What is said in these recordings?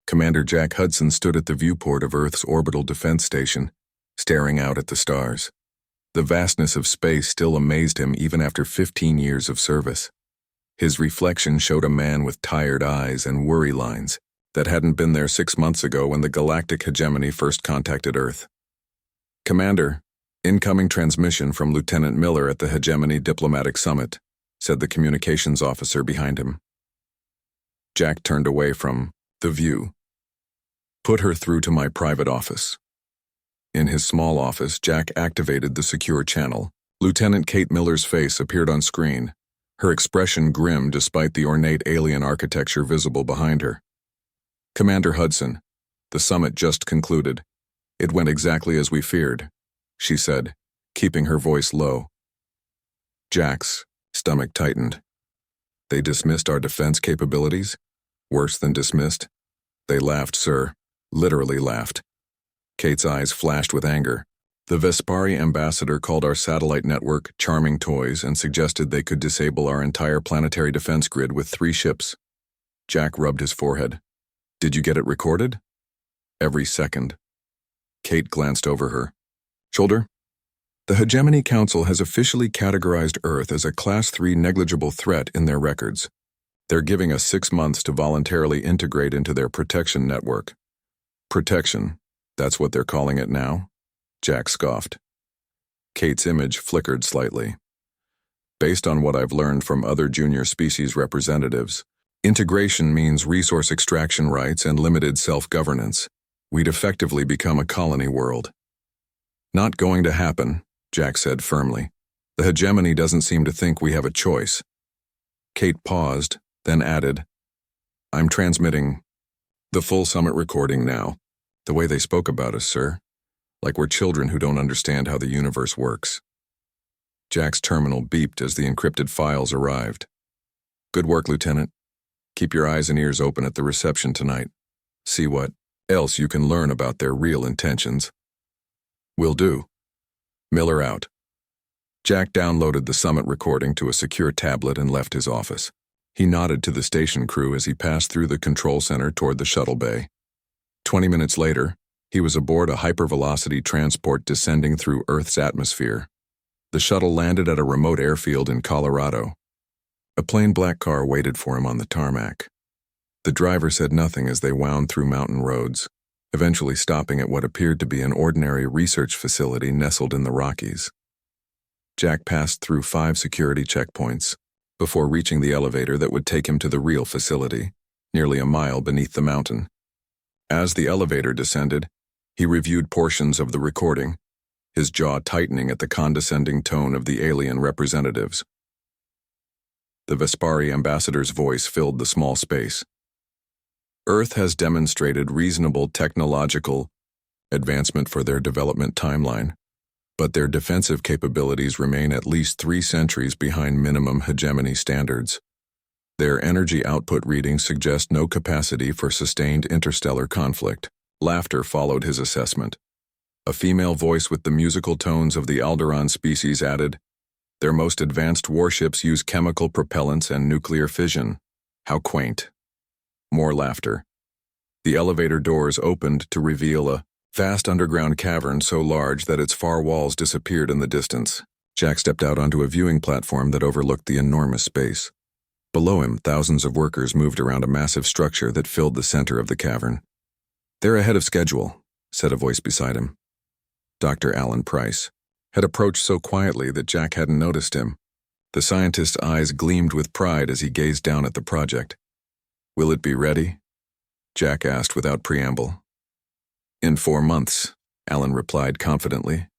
Commander Jack Hudson stood at the viewport of Earth's orbital defense station, staring out at the stars. The vastness of space still amazed him even after 15 years of service. His reflection showed a man with tired eyes and worry lines that hadn't been there 6 months ago when the Galactic Hegemony first contacted Earth. "Commander, incoming transmission from Lieutenant Miller at the Hegemony Diplomatic Summit," said the communications officer behind him. Jack turned away from the view. "Put her through to my private office." In his small office, Jack activated the secure channel. Lieutenant Kate Miller's face appeared on screen, her expression grim despite the ornate alien architecture visible behind her. "Commander Hudson, the summit just concluded. It went exactly as we feared," she said, keeping her voice low. Jack's stomach tightened. "They dismissed our defense capabilities? Worse than dismissed? They laughed, sir. Literally laughed." Kate's eyes flashed with anger. "The Vespari ambassador called our satellite network charming toys and suggested they could disable our entire planetary defense grid with 3 ships. Jack rubbed his forehead. "Did you get it recorded?" "Every second." Kate glanced over her shoulder. "The Hegemony Council has officially categorized Earth as a Class 3 negligible threat in their records. They're giving us 6 months to voluntarily integrate into their protection network." "Protection, that's what they're calling it now?" Jack scoffed. Kate's image flickered slightly. "Based on what I've learned from other junior species representatives, integration means resource extraction rights and limited self-governance. We'd effectively become a colony world." "Not going to happen," Jack said firmly. "The Hegemony doesn't seem to think we have a choice." Kate paused, then added, "I'm transmitting the full summit recording now. The way they spoke about us, sir. Like we're children who don't understand how the universe works." Jack's terminal beeped as the encrypted files arrived. "Good work, Lieutenant. Keep your eyes and ears open at the reception tonight. See what else you can learn about their real intentions." "Will do." Miller out. Jack downloaded the summit recording to a secure tablet and left his office. He nodded to the station crew as he passed through the control center toward the shuttle bay. 20 minutes later, he was aboard a hypervelocity transport descending through Earth's atmosphere. The shuttle landed at a remote airfield in Colorado. A plain black car waited for him on the tarmac. The driver said nothing as they wound through mountain roads, eventually stopping at what appeared to be an ordinary research facility nestled in the Rockies. Jack passed through 5 security checkpoints before reaching the elevator that would take him to the real facility, nearly a mile beneath the mountain. As the elevator descended, he reviewed portions of the recording, his jaw tightening at the condescending tone of the alien representatives. The Vespari ambassador's voice filled the small space. "Earth has demonstrated reasonable technological advancement for their development timeline, but their defensive capabilities remain at least 3 centuries behind minimum hegemony standards. Their energy output readings suggest no capacity for sustained interstellar conflict." Laughter followed his assessment. A female voice with the musical tones of the Alderon species added, "Their most advanced warships use chemical propellants and nuclear fission. How quaint." More laughter. The elevator doors opened to reveal a vast underground cavern so large that its far walls disappeared in the distance. Jack stepped out onto a viewing platform that overlooked the enormous space. Below him, thousands of workers moved around a massive structure that filled the center of the cavern. "They're ahead of schedule," said a voice beside him. Dr. Alan Price had approached so quietly that Jack hadn't noticed him. The scientist's eyes gleamed with pride as he gazed down at the project. "Will it be ready?" Jack asked without preamble. "In 4 months," Alan replied confidently.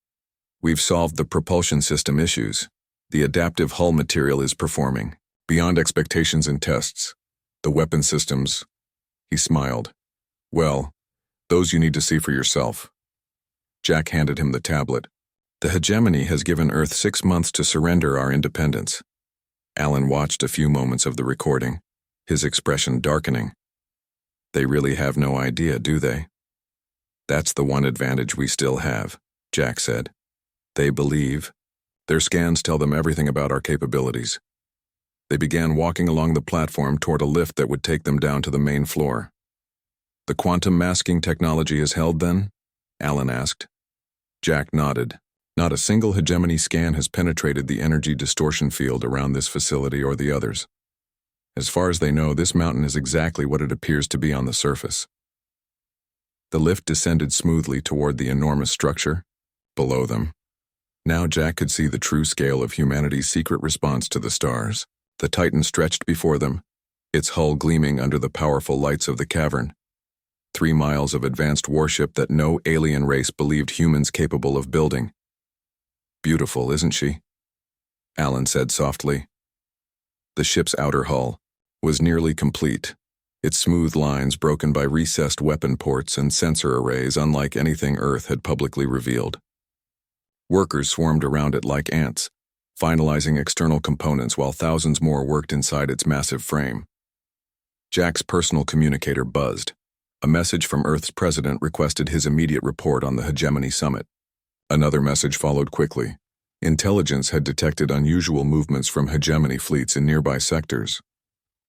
"We've solved the propulsion system issues. The adaptive hull material is performing beyond expectations in tests. The weapon systems," he smiled, "well, those you need to see for yourself." Jack handed him the tablet. "The Hegemony has given Earth 6 months to surrender our independence." Alan watched a few moments of the recording, his expression darkening. "They really have no idea, do they?" "That's the one advantage we still have," Jack said. "They believe. Their scans tell them everything about our capabilities." They began walking along the platform toward a lift that would take them down to the main floor. The quantum masking technology is held then? Alan asked. Jack nodded. Not a single hegemony scan has penetrated the energy distortion field around this facility or the others. As far as they know, this mountain is exactly what it appears to be on the surface. The lift descended smoothly toward the enormous structure below them. Now Jack could see the true scale of humanity's secret response to the stars. The Titan stretched before them, its hull gleaming under the powerful lights of the cavern. 3 miles of advanced warship that no alien race believed humans capable of building. Beautiful, isn't she? Alan said softly. The ship's outer hull was nearly complete, its smooth lines broken by recessed weapon ports and sensor arrays unlike anything Earth had publicly revealed. Workers swarmed around it like ants, finalizing external components while thousands more worked inside its massive frame. Jack's personal communicator buzzed. A message from Earth's president requested his immediate report on the Hegemony Summit. Another message followed quickly. Intelligence had detected unusual movements from hegemony fleets in nearby sectors.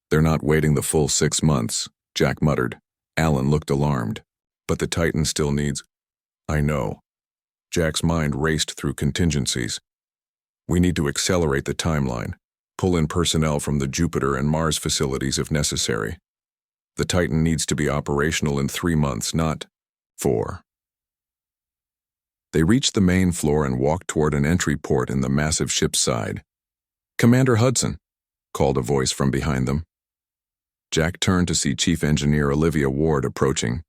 They're not waiting the full 6 months, Jack muttered. Alan looked alarmed. But the Titan still needs... I know. Jack's mind raced through contingencies. We need to accelerate the timeline, pull in personnel from the Jupiter and Mars facilities if necessary. The Titan needs to be operational in 3 months, not 4. They reached the main floor and walked toward an entry port in the massive ship's side. Commander Hudson, called a voice from behind them. Jack turned to see Chief Engineer Olivia Ward approaching,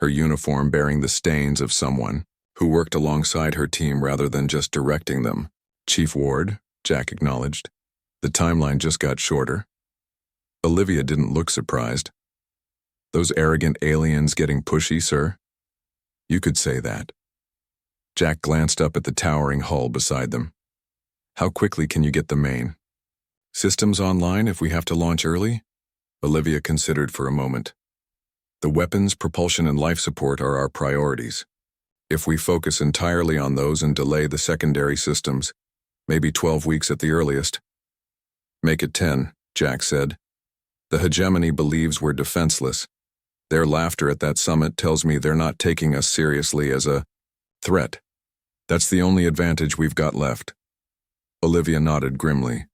her uniform bearing the stains of someone who worked alongside her team rather than just directing them. Chief Ward, Jack acknowledged. The timeline just got shorter. Olivia didn't look surprised. Those arrogant aliens getting pushy, sir? You could say that. Jack glanced up at the towering hull beside them. How quickly can you get the main systems online if we have to launch early? Olivia considered for a moment. The weapons, propulsion, and life support are our priorities. If we focus entirely on those and delay the secondary systems, maybe 12 weeks at the earliest. Make it 10, Jack said. The hegemony believes we're defenseless. Their laughter at that summit tells me they're not taking us seriously as a threat. That's the only advantage we've got left. Olivia nodded grimly.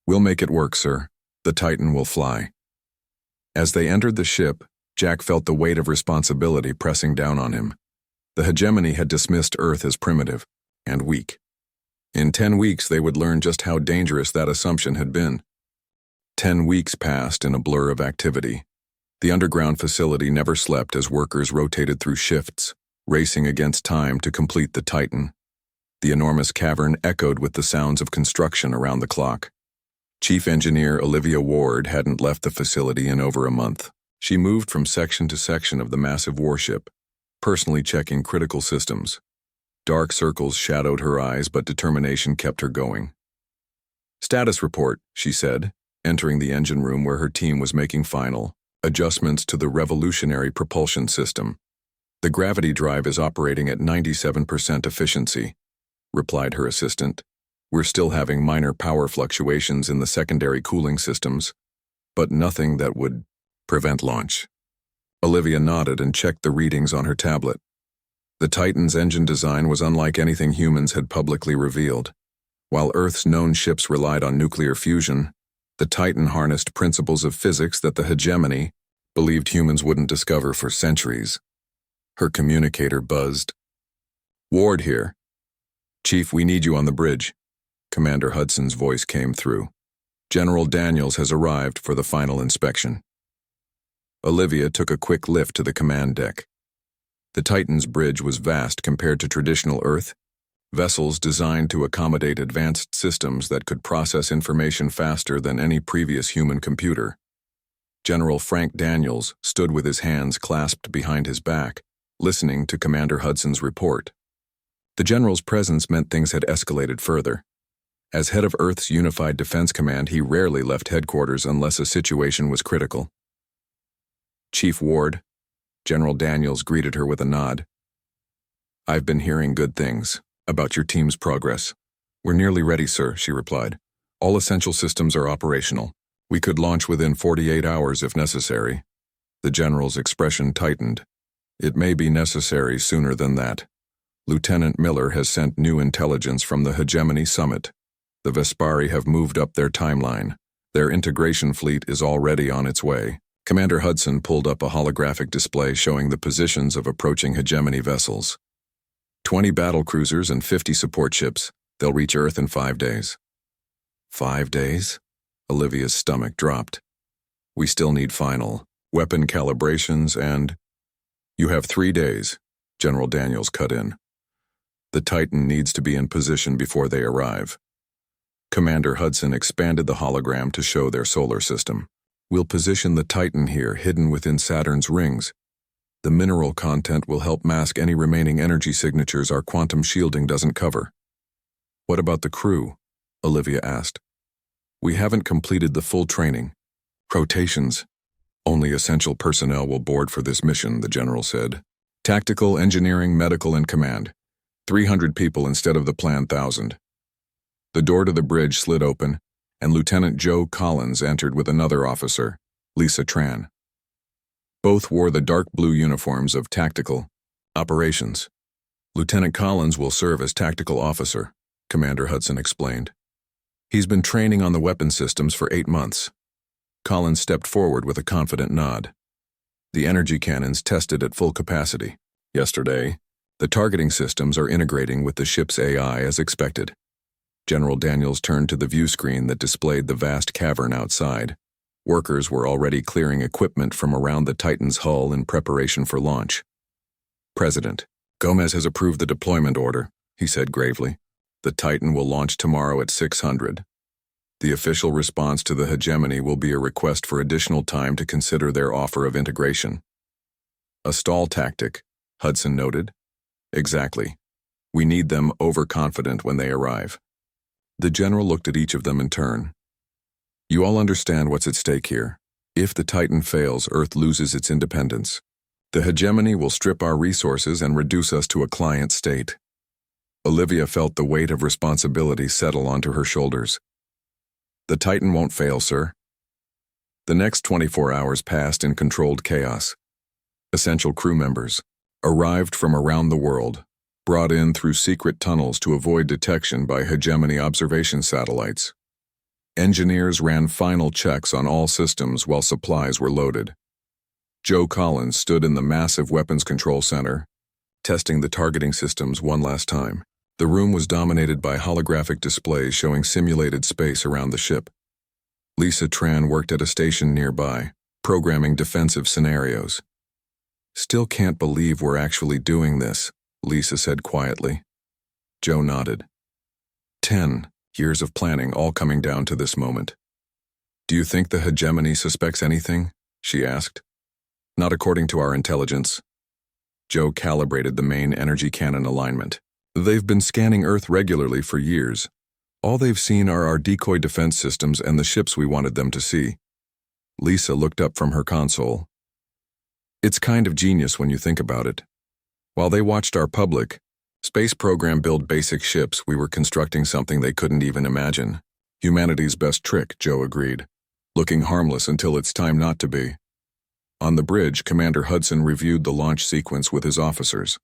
We'll make it work, sir. The Titan will fly. As they entered the ship, Jack felt the weight of responsibility pressing down on him. The hegemony had dismissed Earth as primitive and weak. In 10 weeks, they would learn just how dangerous that assumption had been. 10 weeks passed in a blur of activity. The underground facility never slept as workers rotated through shifts, racing against time to complete the Titan. The enormous cavern echoed with the sounds of construction around the clock. Chief Engineer Olivia Ward hadn't left the facility in over a month. She moved from section to section of the massive warship, personally checking critical systems. Dark circles shadowed her eyes, but determination kept her going. Status report, she said, entering the engine room where her team was making final adjustments to the revolutionary propulsion system. The gravity drive is operating at 97% efficiency, replied her assistant. We're still having minor power fluctuations in the secondary cooling systems, but nothing that would prevent launch. Olivia nodded and checked the readings on her tablet. The Titan's engine design was unlike anything humans had publicly revealed. While Earth's known ships relied on nuclear fusion, the Titan harnessed principles of physics that the hegemony believed humans wouldn't discover for centuries. Her communicator buzzed. Ward here. Chief, we need you on the bridge. Commander Hudson's voice came through. General Daniels has arrived for the final inspection. Olivia took a quick lift to the command deck. The Titan's bridge was vast compared to traditional Earth, vessels designed to accommodate advanced systems that could process information faster than any previous human computer. General Frank Daniels stood with his hands clasped behind his back, listening to Commander Hudson's report. The general's presence meant things had escalated further. As head of Earth's Unified Defense Command, he rarely left headquarters unless a situation was critical. Chief Ward, General Daniels greeted her with a nod. I've been hearing good things about your team's progress. We're nearly ready, sir, she replied. All essential systems are operational. We could launch within 48 hours if necessary. The general's expression tightened. It may be necessary sooner than that. Lieutenant Miller has sent new intelligence from the Hegemony Summit. The Vespari have moved up their timeline. Their integration fleet is already on its way. Commander Hudson pulled up a holographic display showing the positions of approaching Hegemony vessels. 20 battle cruisers and 50 support ships. They'll reach Earth in 5 days. 5 days? Olivia's stomach dropped. We still need final weapon calibrations and... You have 3 days, General Daniels cut in. The Titan needs to be in position before they arrive. Commander Hudson expanded the hologram to show their solar system. We'll position the Titan here, hidden within Saturn's rings. The mineral content will help mask any remaining energy signatures our quantum shielding doesn't cover. What about the crew? Olivia asked. We haven't completed the full training. Rotations. Only essential personnel will board for this mission, the general said. Tactical, engineering, medical, and command. 300 people instead of the planned 1,000. The door to the bridge slid open, and Lieutenant Joe Collins entered with another officer, Lisa Tran. Both wore the dark blue uniforms of tactical operations. Lieutenant Collins will serve as tactical officer, Commander Hudson explained. He's been training on the weapon systems for 8 months. Collins stepped forward with a confident nod. The energy cannons tested at full capacity. Yesterday, the targeting systems are integrating with the ship's AI as expected. General Daniels turned to the view screen that displayed the vast cavern outside. Workers were already clearing equipment from around the Titan's hull in preparation for launch. President, Gomez has approved the deployment order, he said gravely. The Titan will launch tomorrow at 600. The official response to the Hegemony will be a request for additional time to consider their offer of integration. A stall tactic, Hudson noted. Exactly. We need them overconfident when they arrive. The general looked at each of them in turn. You all understand what's at stake here. If the Titan fails, Earth loses its independence. The Hegemony will strip our resources and reduce us to a client state. Olivia felt the weight of responsibility settle onto her shoulders. The Titan won't fail, sir. The next 24 hours passed in controlled chaos. Essential crew members arrived from around the world, brought in through secret tunnels to avoid detection by Hegemony observation satellites. Engineers ran final checks on all systems while supplies were loaded. Joe Collins stood in the massive weapons control center, testing the targeting systems one last time. The room was dominated by holographic displays showing simulated space around the ship. Lisa Tran worked at a station nearby, programming defensive scenarios. Still can't believe we're actually doing this, Lisa said quietly. Joe nodded. 10 years of planning all coming down to this moment. Do you think the Hegemony suspects anything? She asked. Not according to our intelligence. Joe calibrated the main energy cannon alignment. They've been scanning Earth regularly for years. All they've seen are our decoy defense systems and the ships we wanted them to see. Lisa looked up from her console. It's kind of genius when you think about it. While they watched our public, space program build basic ships, we were constructing something they couldn't even imagine. Humanity's best trick, Joe agreed. Looking harmless until it's time not to be. On the bridge, Commander Hudson reviewed the launch sequence with his officers.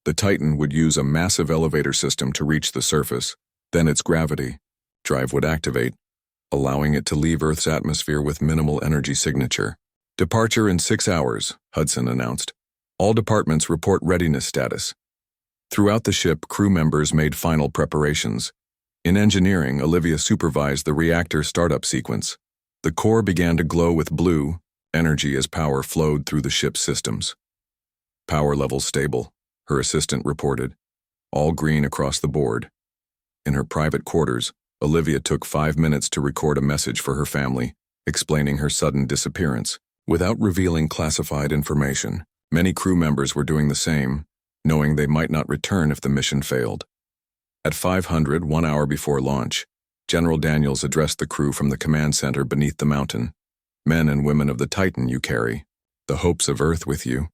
The Titan would use a massive elevator system to reach the surface, then its gravity drive would activate, allowing it to leave Earth's atmosphere with minimal energy signature. Departure in 6 hours, Hudson announced. All departments report readiness status. Throughout the ship, crew members made final preparations. In engineering, Olivia supervised the reactor startup sequence. The core began to glow with blue, energy as power flowed through the ship's systems. Power levels stable, her assistant reported. All green across the board. In her private quarters, Olivia took 5 minutes to record a message for her family, explaining her sudden disappearance. Without revealing classified information, many crew members were doing the same, knowing they might not return if the mission failed. At 500, 1 hour before launch, General Daniels addressed the crew from the command center beneath the mountain. Men and women of the Titan you carry, the hopes of Earth with you.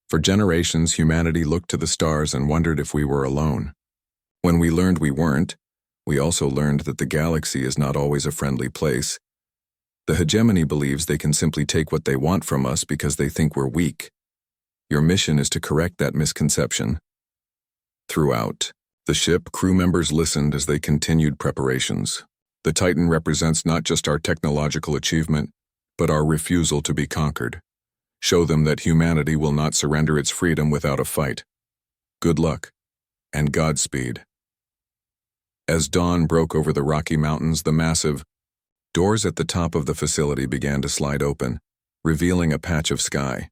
For generations, humanity looked to the stars and wondered if we were alone. When we learned we weren't, we also learned that the galaxy is not always a friendly place. The hegemony believes they can simply take what they want from us because they think we're weak. Your mission is to correct that misconception. Throughout the ship, crew members listened as they continued preparations. The Titan represents not just our technological achievement, but our refusal to be conquered. Show them that humanity will not surrender its freedom without a fight. Good luck, and Godspeed. As dawn broke over the Rocky Mountains, the massive doors at the top of the facility began to slide open, revealing a patch of sky.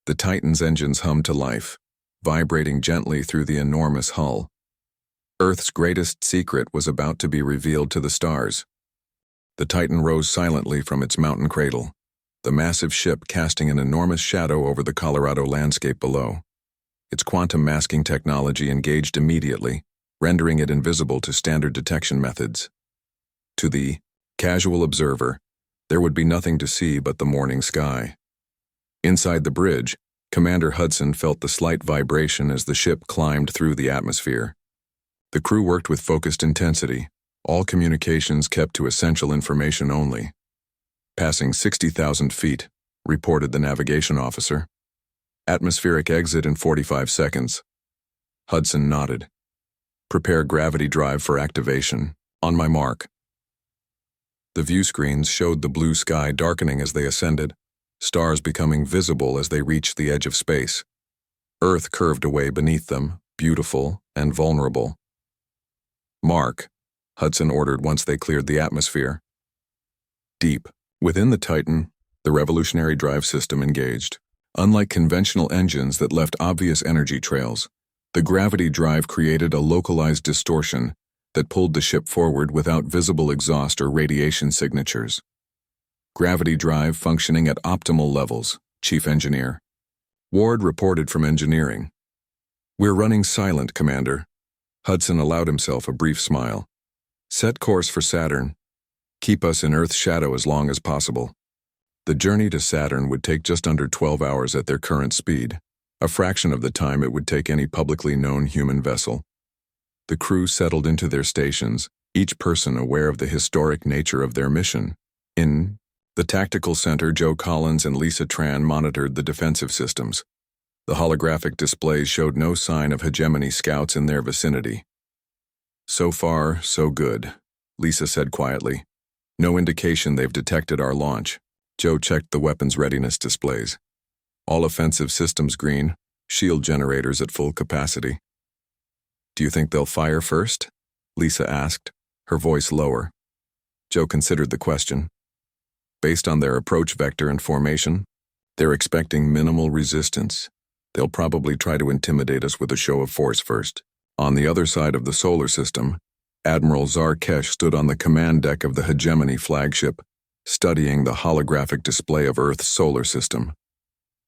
The Titan's engines hummed to life, vibrating gently through the enormous hull. Earth's greatest secret was about to be revealed to the stars. The Titan rose silently from its mountain cradle, the massive ship casting an enormous shadow over the Colorado landscape below. Its quantum masking technology engaged immediately, rendering it invisible to standard detection methods. To the casual observer, there would be nothing to see but the morning sky. Inside the bridge, Commander Hudson felt the slight vibration as the ship climbed through the atmosphere. The crew worked with focused intensity, all communications kept to essential information only. Passing 60,000 feet, reported the navigation officer. Atmospheric exit in 45 seconds. Hudson nodded. Prepare gravity drive for activation. On my mark. The view screens showed the blue sky darkening as they ascended, stars becoming visible as they reached the edge of space. Earth curved away beneath them, beautiful and vulnerable. Mark, Hudson ordered once they cleared the atmosphere. Deep. Within the Titan, the revolutionary drive system engaged. Unlike conventional engines that left obvious energy trails, the gravity drive created a localized distortion that pulled the ship forward without visible exhaust or radiation signatures. Gravity drive functioning at optimal levels, Chief Engineer. Ward reported from engineering. We're running silent, Commander. Hudson allowed himself a brief smile. Set course for Saturn. Keep us in Earth's shadow as long as possible. The journey to Saturn would take just under 12 hours at their current speed, a fraction of the time it would take any publicly known human vessel. The crew settled into their stations, each person aware of the historic nature of their mission. In the tactical center, Joe Collins and Lisa Tran monitored the defensive systems. The holographic displays showed no sign of hegemony scouts in their vicinity. So far, so good, Lisa said quietly. No indication they've detected our launch. Joe checked the weapons readiness displays. All offensive systems green, shield generators at full capacity. Do you think they'll fire first? Lisa asked, her voice lower. Joe considered the question. Based on their approach vector and formation, they're expecting minimal resistance. They'll probably try to intimidate us with a show of force first. On the other side of the solar system, Admiral Zarkesh stood on the command deck of the Hegemony flagship, studying the holographic display of Earth's solar system.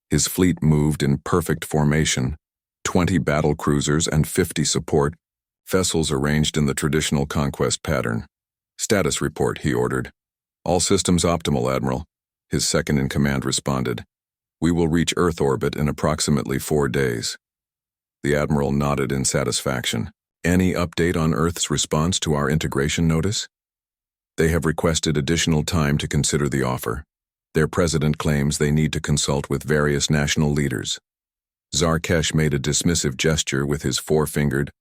His fleet moved in perfect formation, 20 battle cruisers and 50 support vessels arranged in the traditional conquest pattern. Status report, he ordered. All systems optimal, Admiral, his second-in-command responded. We will reach Earth orbit in approximately 4 days. The Admiral nodded in satisfaction. Any update on Earth's response to our integration notice? They have requested additional time to consider the offer. Their president claims they need to consult with various national leaders. Zarkesh made a dismissive gesture with his forefingered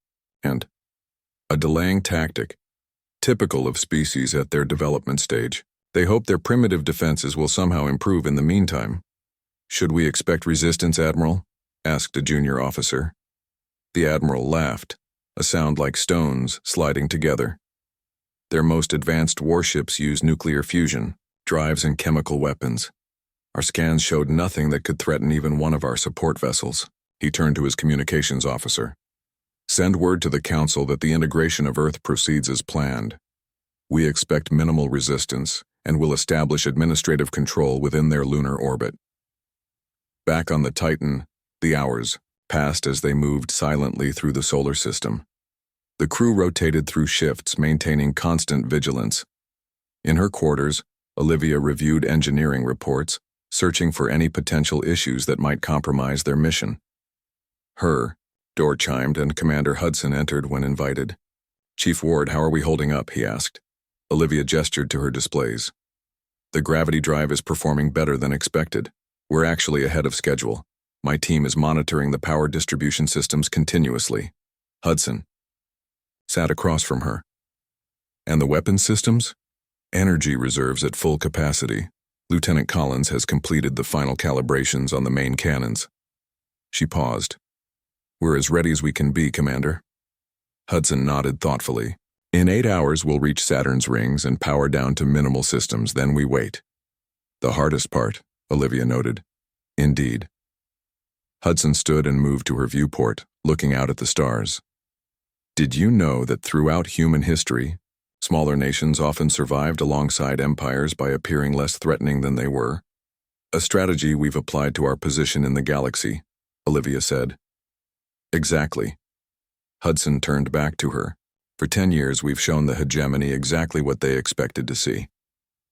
hand. A delaying tactic, typical of species at their development stage. They hope their primitive defenses will somehow improve in the meantime. Should we expect resistance, Admiral? Asked a junior officer. The Admiral laughed, a sound like stones sliding together. Their most advanced warships use nuclear fusion, drives and chemical weapons. Our scans showed nothing that could threaten even one of our support vessels. He turned to his communications officer. Send word to the Council that the integration of Earth proceeds as planned. We expect minimal resistance and will establish administrative control within their lunar orbit. Back on the Titan, the hours passed as they moved silently through the solar system. The crew rotated through shifts, maintaining constant vigilance. In her quarters, Olivia reviewed engineering reports, searching for any potential issues that might compromise their mission. Her door chimed and Commander Hudson entered when invited. Chief Ward, how are we holding up? He asked. Olivia gestured to her displays. The gravity drive is performing better than expected. We're actually ahead of schedule. My team is monitoring the power distribution systems continuously. Hudson sat across from her. And the weapons systems? Energy reserves at full capacity. Lieutenant Collins has completed the final calibrations on the main cannons. She paused. We're as ready as we can be, Commander. Hudson nodded thoughtfully. In 8 hours, we'll reach Saturn's rings and power down to minimal systems, then we wait. The hardest part, Olivia noted. Indeed. Hudson stood and moved to her viewport, looking out at the stars. Did you know that throughout human history, smaller nations often survived alongside empires by appearing less threatening than they were? A strategy we've applied to our position in the galaxy, Olivia said. Exactly. Hudson turned back to her. For 10 years, we've shown the hegemony exactly what they expected to see.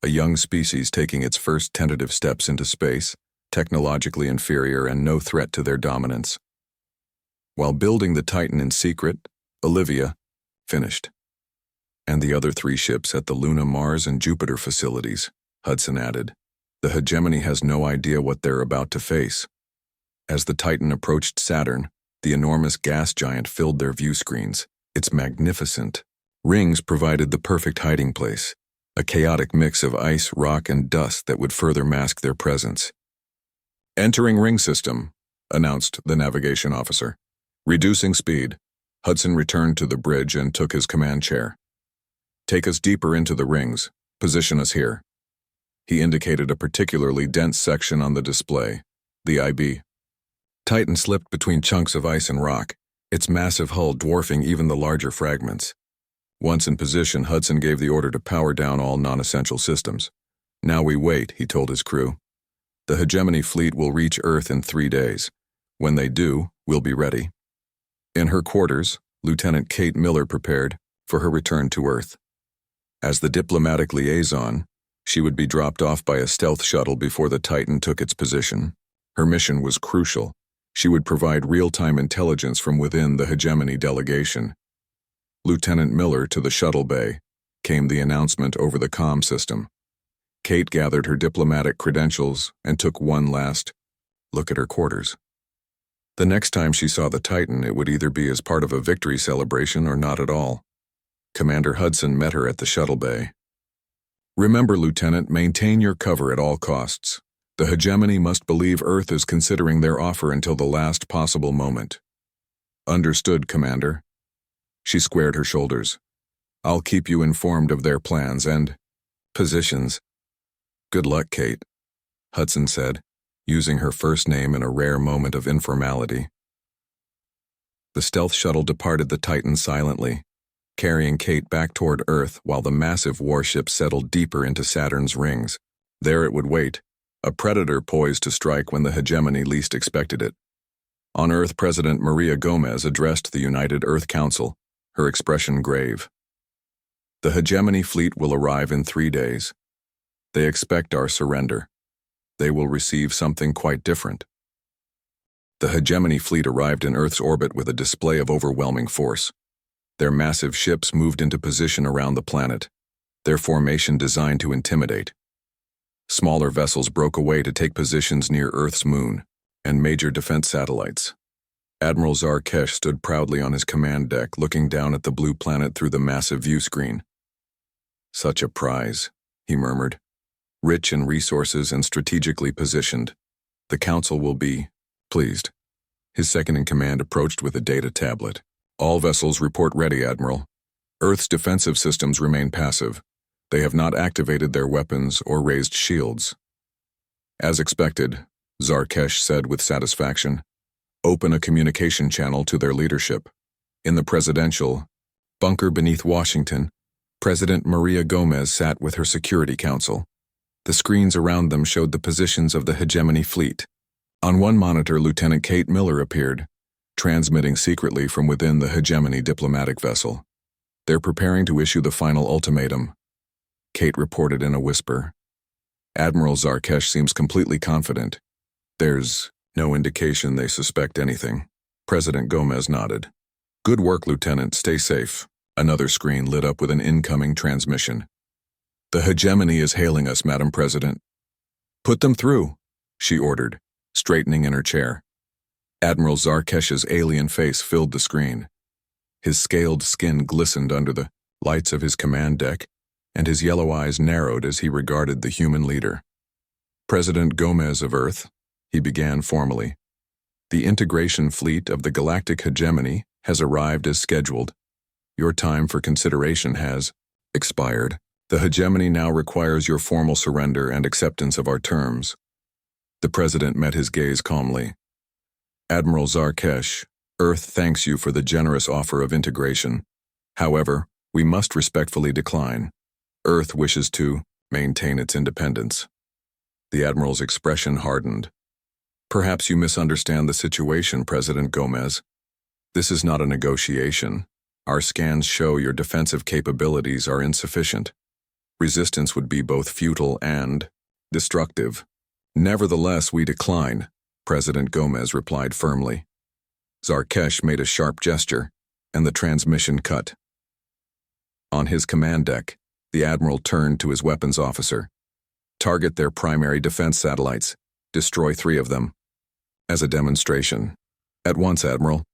A young species taking its first tentative steps into space, technologically inferior and no threat to their dominance. While building the Titan in secret, Olivia finished. And the other 3 ships at the Luna, Mars, and Jupiter facilities, Hudson added. The hegemony has no idea what they're about to face. As the Titan approached Saturn, the enormous gas giant filled their view screens. It's magnificent. Rings provided the perfect hiding place, a chaotic mix of ice, rock, and dust that would further mask their presence. Entering ring system, announced the navigation officer. Reducing speed. Hudson returned to the bridge and took his command chair. Take us deeper into the rings. Position us here. He indicated a particularly dense section on the display, the IB. Titan slipped between chunks of ice and rock, its massive hull dwarfing even the larger fragments. Once in position, Hudson gave the order to power down all non-essential systems. Now we wait, he told his crew. The hegemony fleet will reach Earth in 3 days. When they do, we'll be ready. In her quarters, Lieutenant Kate Miller prepared for her return to Earth. As the diplomatic liaison, she would be dropped off by a stealth shuttle before the Titan took its position. Her mission was crucial. She would provide real-time intelligence from within the hegemony delegation. Lieutenant Miller to the shuttle bay, came the announcement over the comm system. Kate gathered her diplomatic credentials and took one last look at her quarters. The next time she saw the Titan, it would either be as part of a victory celebration or not at all. Commander Hudson met her at the shuttle bay. Remember, Lieutenant, maintain your cover at all costs. The hegemony must believe Earth is considering their offer until the last possible moment. Understood, Commander. She squared her shoulders. I'll keep you informed of their plans and positions. Good luck, Kate, Hudson said, using her first name in a rare moment of informality. The stealth shuttle departed the Titan silently, carrying Kate back toward Earth while the massive warship settled deeper into Saturn's rings. There it would wait, a predator poised to strike when the hegemony least expected it. On Earth, President Maria Gomez addressed the United Earth Council, her expression grave. The hegemony fleet will arrive in 3 days. They expect our surrender. They will receive something quite different. The hegemony fleet arrived in Earth's orbit with a display of overwhelming force. Their massive ships moved into position around the planet, their formation designed to intimidate. Smaller vessels broke away to take positions near Earth's moon and major defense satellites. Admiral Zarkesh stood proudly on his command deck, looking down at the blue planet through the massive view screen. Such a prize, he murmured. Rich in resources and strategically positioned. The Council will be pleased. His second-in-command approached with a data tablet. All vessels report ready, Admiral. Earth's defensive systems remain passive. They have not activated their weapons or raised shields. As expected, Zarkesh said with satisfaction, open a communication channel to their leadership. In the presidential bunker beneath Washington, President Maria Gomez sat with her Security Council. The screens around them showed the positions of the hegemony fleet. On one monitor, Lieutenant Kate Miller appeared, transmitting secretly from within the hegemony diplomatic vessel. They're preparing to issue the final ultimatum, Kate reported in a whisper. Admiral Zarkesh seems completely confident. There's no indication they suspect anything. President Gomez nodded. Good work, Lieutenant. Stay safe. Another screen lit up with an incoming transmission. The hegemony is hailing us, Madam President. Put them through, she ordered, straightening in her chair. Admiral Zarkesh's alien face filled the screen. His scaled skin glistened under the lights of his command deck, and his yellow eyes narrowed as he regarded the human leader. President Gomez of Earth, he began formally. The integration fleet of the Galactic Hegemony has arrived as scheduled. Your time for consideration has expired. The hegemony now requires your formal surrender and acceptance of our terms. The president met his gaze calmly. Admiral Zarkesh, Earth thanks you for the generous offer of integration. However, we must respectfully decline. Earth wishes to maintain its independence. The admiral's expression hardened. Perhaps you misunderstand the situation, President Gomez. This is not a negotiation. Our scans show your defensive capabilities are insufficient. Resistance would be both futile and destructive. Nevertheless, we decline, President Gomez replied firmly. Zarkesh made a sharp gesture, and the transmission cut. On his command deck, the admiral turned to his weapons officer. Target their primary defense satellites. Destroy 3 of them. As a demonstration. At once, Admiral.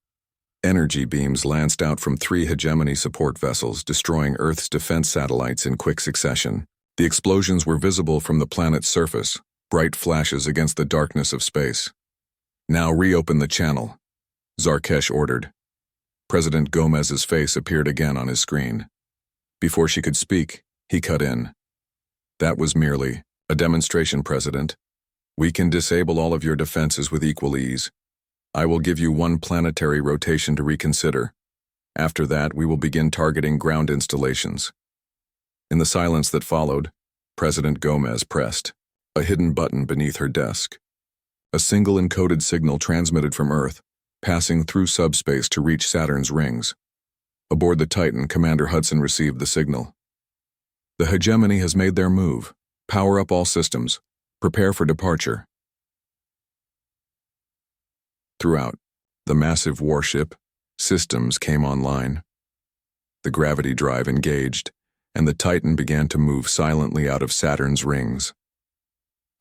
Energy beams lanced out from 3 hegemony support vessels, destroying Earth's defense satellites in quick succession. The explosions were visible from the planet's surface, bright flashes against the darkness of space. Now reopen the channel, Zarkesh ordered. President Gomez's face appeared again on his screen. Before she could speak, he cut in. That was merely a demonstration, President. We can disable all of your defenses with equal ease. I will give you 1 planetary rotation to reconsider. After that, we will begin targeting ground installations. In the silence that followed, President Gomez pressed a hidden button beneath her desk. A single encoded signal transmitted from Earth, passing through subspace to reach Saturn's rings. Aboard the Titan, Commander Hudson received the signal. The hegemony has made their move. Power up all systems. Prepare for departure. Throughout, the massive warship systems came online. The gravity drive engaged, and the Titan began to move silently out of Saturn's rings.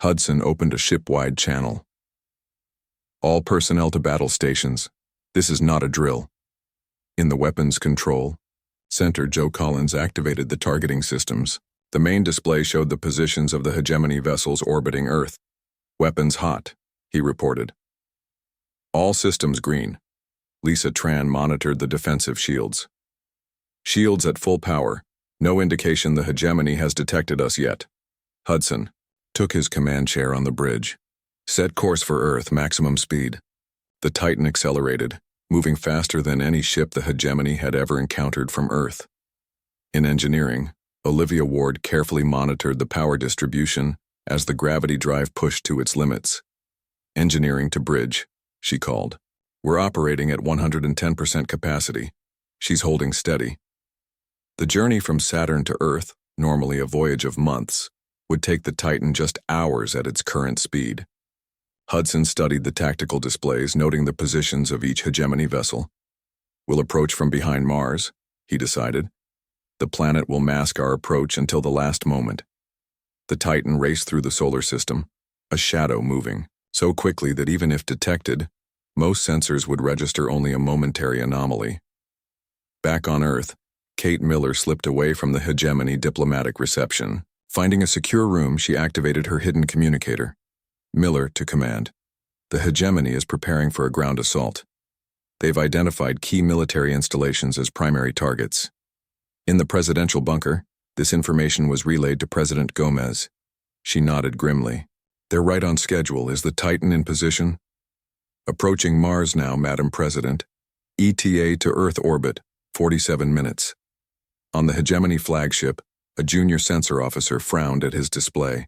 Hudson opened a ship-wide channel. All personnel to battle stations. This is not a drill. In the weapons control center, Joe Collins activated the targeting systems. The main display showed the positions of the hegemony vessels orbiting Earth. Weapons hot, he reported. All systems green. Lisa Tran monitored the defensive shields. Shields at full power. No indication the hegemony has detected us yet. Hudson took his command chair on the bridge. Set course for Earth, maximum speed. The Titan accelerated, moving faster than any ship the hegemony had ever encountered from Earth. In engineering, Olivia Ward carefully monitored the power distribution as the gravity drive pushed to its limits. Engineering to bridge, she called. We're operating at 110% capacity. She's holding steady. The journey from Saturn to Earth, normally a voyage of months, would take the Titan just hours at its current speed. Hudson studied the tactical displays, noting the positions of each hegemony vessel. We'll approach from behind Mars, he decided. The planet will mask our approach until the last moment. The Titan raced through the solar system, a shadow moving, so quickly that even if detected, most sensors would register only a momentary anomaly. Back on Earth, Kate Miller slipped away from the hegemony diplomatic reception. Finding a secure room, she activated her hidden communicator. Miller to command. The hegemony is preparing for a ground assault. They've identified key military installations as primary targets. In the presidential bunker, this information was relayed to President Gomez. She nodded grimly. They're right on schedule. Is the Titan in position? Approaching Mars now, Madam President. ETA to Earth orbit, 47 minutes. On the hegemony flagship, a junior sensor officer frowned at his display.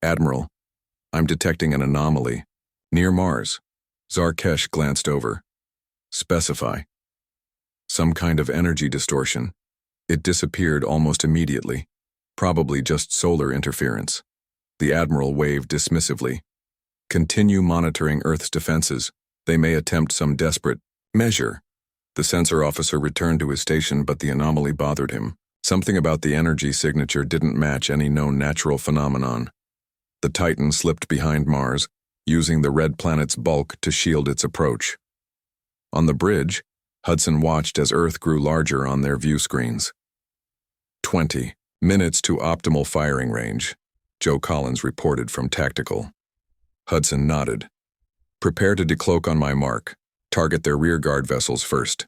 Admiral, I'm detecting an anomaly. Near Mars. Zarkesh glanced over. Specify. Some kind of energy distortion. It disappeared almost immediately. Probably just solar interference. The Admiral waved dismissively. Continue monitoring Earth's defenses. They may attempt some desperate measure. The sensor officer returned to his station, but the anomaly bothered him. Something about the energy signature didn't match any known natural phenomenon. The Titan slipped behind Mars, using the red planet's bulk to shield its approach. On the bridge, Hudson watched as Earth grew larger on their view screens. 20 minutes to optimal firing range, Joe Collins reported from Tactical. Hudson nodded. Prepare to decloak on my mark. Target their rearguard vessels first.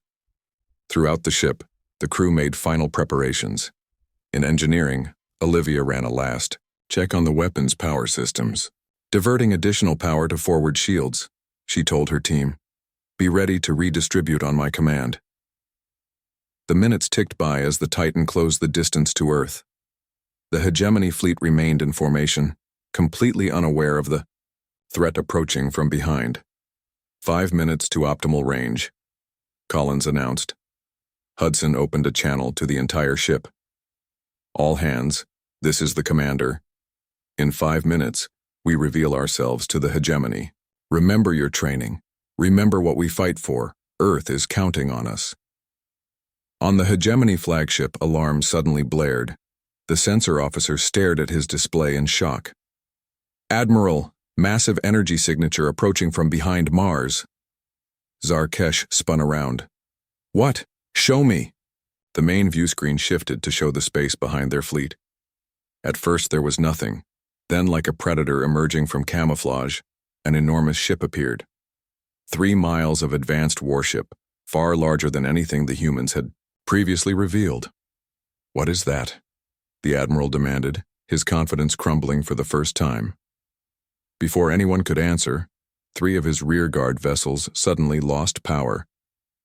Throughout the ship, the crew made final preparations. In engineering, Olivia ran a last check on the weapons power systems, diverting additional power to forward shields. She told her team, "Be ready to redistribute on my command." The minutes ticked by as the Titan closed the distance to Earth. The hegemony fleet remained in formation, completely unaware of the threat approaching from behind. 5 minutes to optimal range, Collins announced. Hudson opened a channel to the entire ship. "All hands, this is the commander. In 5 minutes, we reveal ourselves to the hegemony. Remember your training. Remember what we fight for. Earth is counting on us." On the hegemony flagship, alarm suddenly blared. The sensor officer stared at his display in shock. "Admiral, massive energy signature approaching from behind Mars." Zarkesh spun around. "What? Show me." The main view screen shifted to show the space behind their fleet. At first there was nothing. Then, like a predator emerging from camouflage, an enormous ship appeared. 3 miles of advanced warship, far larger than anything the humans had previously revealed. "What is that?" the Admiral demanded, his confidence crumbling for the first time. Before anyone could answer, 3 of his rearguard vessels suddenly lost power,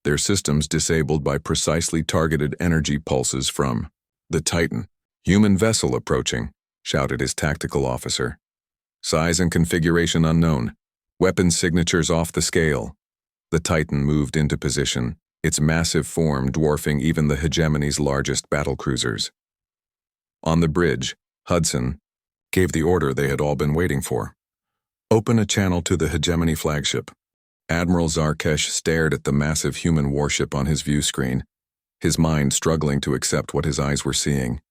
their systems disabled by precisely targeted energy pulses from the Titan. "Human vessel approaching," shouted his tactical officer. "Size and configuration unknown. Weapon signatures off the scale." The Titan moved into position, its massive form dwarfing even the hegemony's largest battlecruisers. On the bridge, Hudson gave the order they had all been waiting for. "Open a channel to the hegemony flagship." Admiral Zarkesh stared at the massive human warship on his view screen, his mind struggling to accept what his eyes were seeing.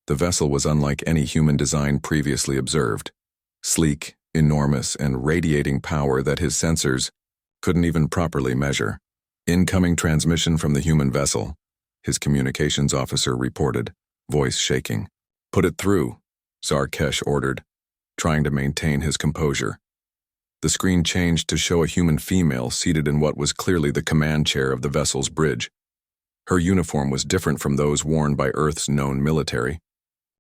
The vessel was unlike any human design previously observed, sleek, enormous, and radiating power that his sensors couldn't even properly measure. "Incoming transmission from the human vessel," his communications officer reported, voice shaking. "Put it through," Zarkesh ordered, trying to maintain his composure. The screen changed to show a human female seated in what was clearly the command chair of the vessel's bridge. Her uniform was different from those worn by Earth's known military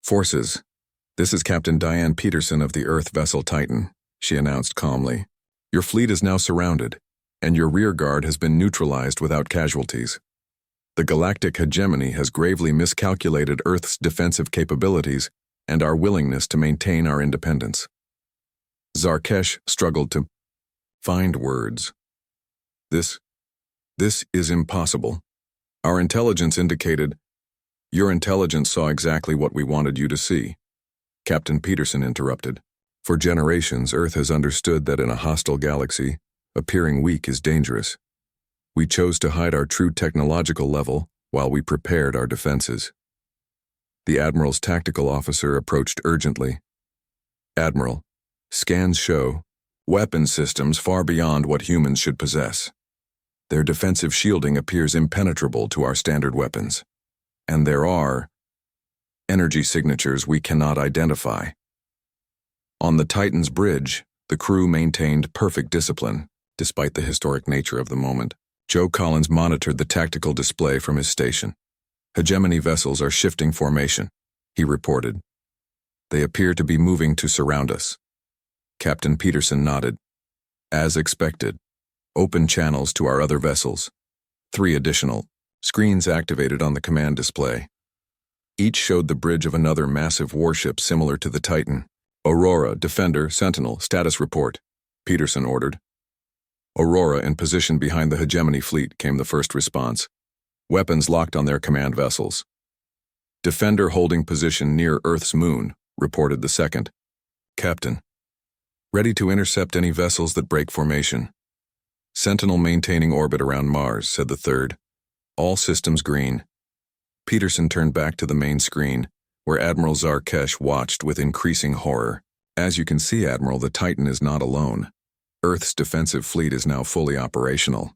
forces. "This is Captain Diane Peterson of the Earth vessel Titan," she announced calmly. "Your fleet is now surrounded, and your rearguard has been neutralized without casualties. The Galactic hegemony has gravely miscalculated Earth's defensive capabilities and our willingness to maintain our independence." Zarkesh struggled to find words. This is impossible. Our intelligence indicated—" "Your intelligence saw exactly what we wanted you to see," Captain Peterson interrupted. "For generations, Earth has understood that in a hostile galaxy, appearing weak is dangerous. We chose to hide our true technological level while we prepared our defenses." The Admiral's tactical officer approached urgently. "Admiral, scans show weapon systems far beyond what humans should possess. Their defensive shielding appears impenetrable to our standard weapons. And there are energy signatures we cannot identify." On the Titan's bridge, the crew maintained perfect discipline, despite the historic nature of the moment. Joe Collins monitored the tactical display from his station. "Hegemony vessels are shifting formation," he reported. "They appear to be moving to surround us." Captain Peterson nodded. "As expected. Open channels to our other vessels." 3 additional screens activated on the command display. Each showed the bridge of another massive warship similar to the Titan. "Aurora, Defender, Sentinel, status report," Peterson ordered. Aurora in position behind the hegemony fleet, came the first response. Weapons locked on their command vessels. "Defender holding position near Earth's moon," reported the second. "Captain, ready to intercept any vessels that break formation." "Sentinel maintaining orbit around Mars," said the third. "All systems green." Peterson turned back to the main screen, where Admiral Zarkesh watched with increasing horror. As you can see, Admiral, the Titan is not alone. Earth's defensive fleet is now fully operational.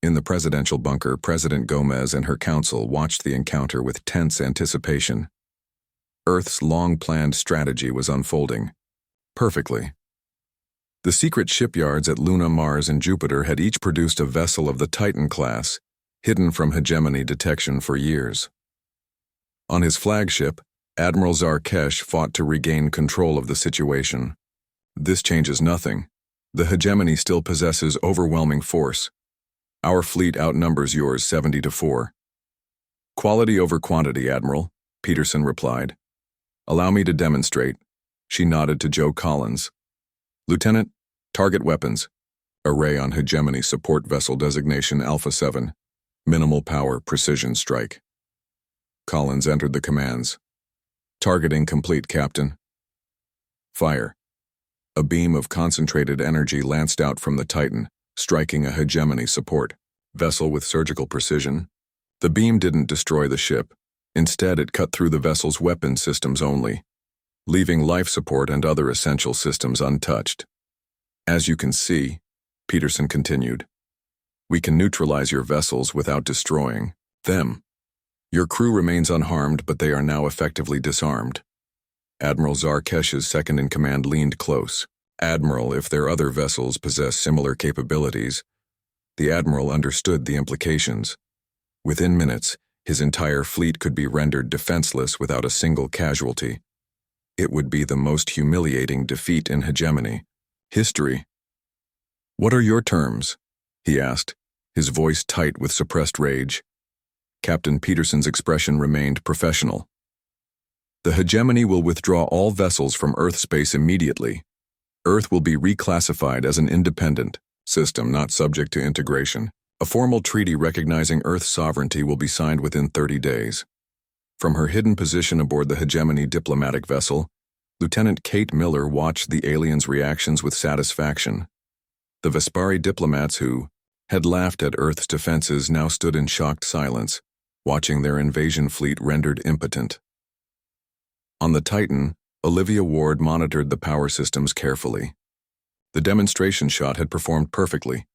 In the presidential bunker, President Gomez and her council watched the encounter with tense anticipation. Earth's long-planned strategy was unfolding perfectly. The secret shipyards at Luna, Mars, and Jupiter had each produced a vessel of the Titan class, hidden from hegemony detection for years. On his flagship, Admiral Zarkesh fought to regain control of the situation. This changes nothing. The hegemony still possesses overwhelming force. Our fleet outnumbers yours 70-4. Quality over quantity, Admiral, Peterson replied. Allow me to demonstrate. She nodded to Joe Collins. Lieutenant, target weapons. Array on hegemony support vessel designation Alpha 7. Minimal power, precision strike. Collins entered the commands. Targeting complete, Captain. Fire. A beam of concentrated energy lanced out from the Titan, striking a hegemony support vessel with surgical precision. The beam didn't destroy the ship. Instead, it cut through the vessel's weapon systems only, leaving life support and other essential systems untouched. As you can see, Peterson continued, we can neutralize your vessels without destroying them. Your crew remains unharmed, but they are now effectively disarmed. Admiral Zarkesh's second-in-command leaned close. Admiral, if their other vessels possess similar capabilities. The Admiral understood the implications. Within minutes, his entire fleet could be rendered defenseless without a single casualty. It would be the most humiliating defeat in hegemony history. What are your terms? He asked, his voice tight with suppressed rage. Captain Peterson's expression remained professional. The hegemony will withdraw all vessels from Earth space immediately. Earth will be reclassified as an independent system not subject to integration. A formal treaty recognizing Earth's sovereignty will be signed within 30 days. From her hidden position aboard the hegemony diplomatic vessel, Lieutenant Kate Miller watched the aliens' reactions with satisfaction. The Vespari diplomats who had laughed at Earth's defenses now stood in shocked silence, watching their invasion fleet rendered impotent. On the Titan, Olivia Ward monitored the power systems carefully. The demonstration shot had performed perfectly,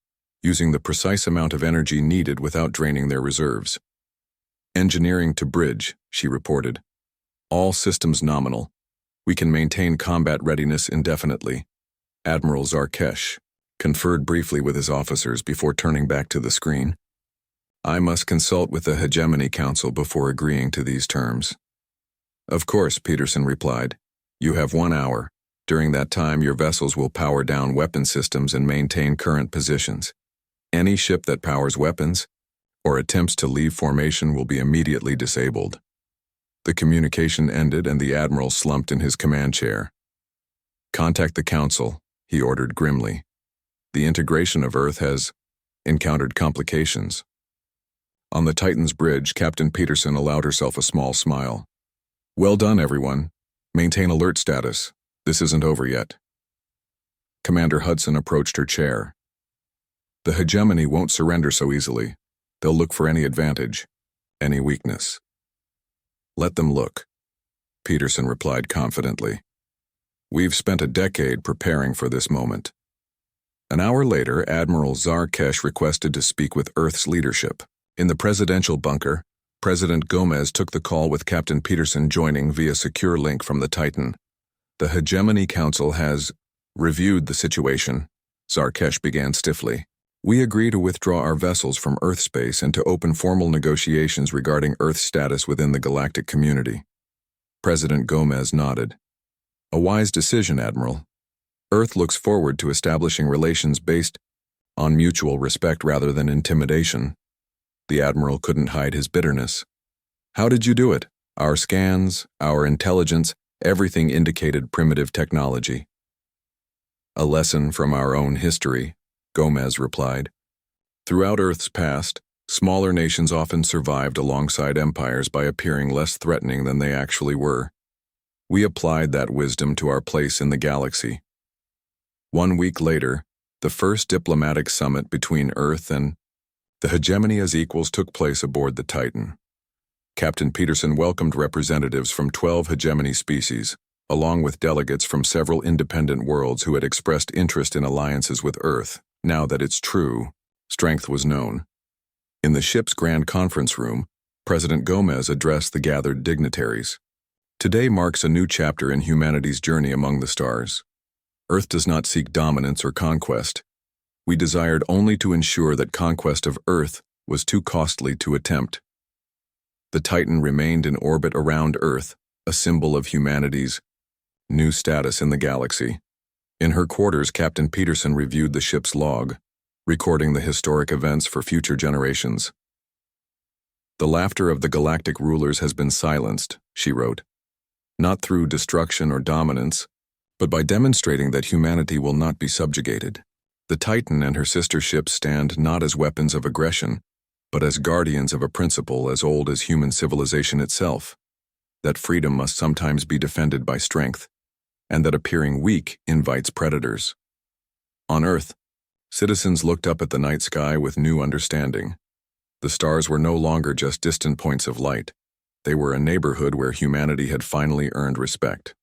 using the precise amount of energy needed without draining their reserves. Engineering to bridge, she reported. All systems nominal. We can maintain combat readiness indefinitely. Admiral Zarkesh conferred briefly with his officers before turning back to the screen. I must consult with the Hegemony Council before agreeing to these terms. Of course, Peterson replied. You have 1 hour. During that time, your vessels will power down weapon systems and maintain current positions. Any ship that powers weapons or attempts to leave formation will be immediately disabled. The communication ended and the Admiral slumped in his command chair. Contact the Council, he ordered grimly. The integration of Earth has encountered complications. On the Titan's bridge, Captain Peterson allowed herself a small smile. Well done, everyone. Maintain alert status. This isn't over yet. Commander Hudson approached her chair. The hegemony won't surrender so easily. They'll look for any advantage, any weakness. Let them look, Peterson replied confidently. We've spent a decade preparing for this moment. An hour later, Admiral Zarkesh requested to speak with Earth's leadership. In the presidential bunker, President Gomez took the call with Captain Peterson joining via secure link from the Titan. The Hegemony Council has reviewed the situation, Zarkesh began stiffly. We agree to withdraw our vessels from Earth space and to open formal negotiations regarding Earth's status within the galactic community. President Gomez nodded. A wise decision, Admiral. Earth looks forward to establishing relations based on mutual respect rather than intimidation. The Admiral couldn't hide his bitterness. How did you do it? Our scans, our intelligence, everything indicated primitive technology. A lesson from our own history, Gomez replied. Throughout Earth's past, smaller nations often survived alongside empires by appearing less threatening than they actually were. We applied that wisdom to our place in the galaxy. 1 week later, the first diplomatic summit between Earth and the Hegemony as equals took place aboard the Titan. Captain Peterson welcomed representatives from 12 hegemony species, along with delegates from several independent worlds who had expressed interest in alliances with Earth, now that its true strength was known. In the ship's grand conference room, President Gomez addressed the gathered dignitaries. Today marks a new chapter in humanity's journey among the stars. Earth does not seek dominance or conquest. We desired only to ensure that conquest of Earth was too costly to attempt. The Titan remained in orbit around Earth, a symbol of humanity's new status in the galaxy. In her quarters, Captain Peterson reviewed the ship's log, recording the historic events for future generations. The laughter of the galactic rulers has been silenced, she wrote, not through destruction or dominance, but by demonstrating that humanity will not be subjugated. The Titan and her sister ships stand not as weapons of aggression, but as guardians of a principle as old as human civilization itself, that freedom must sometimes be defended by strength, and that appearing weak invites predators. On Earth, citizens looked up at the night sky with new understanding. The stars were no longer just distant points of light. They were a neighborhood where humanity had finally earned respect.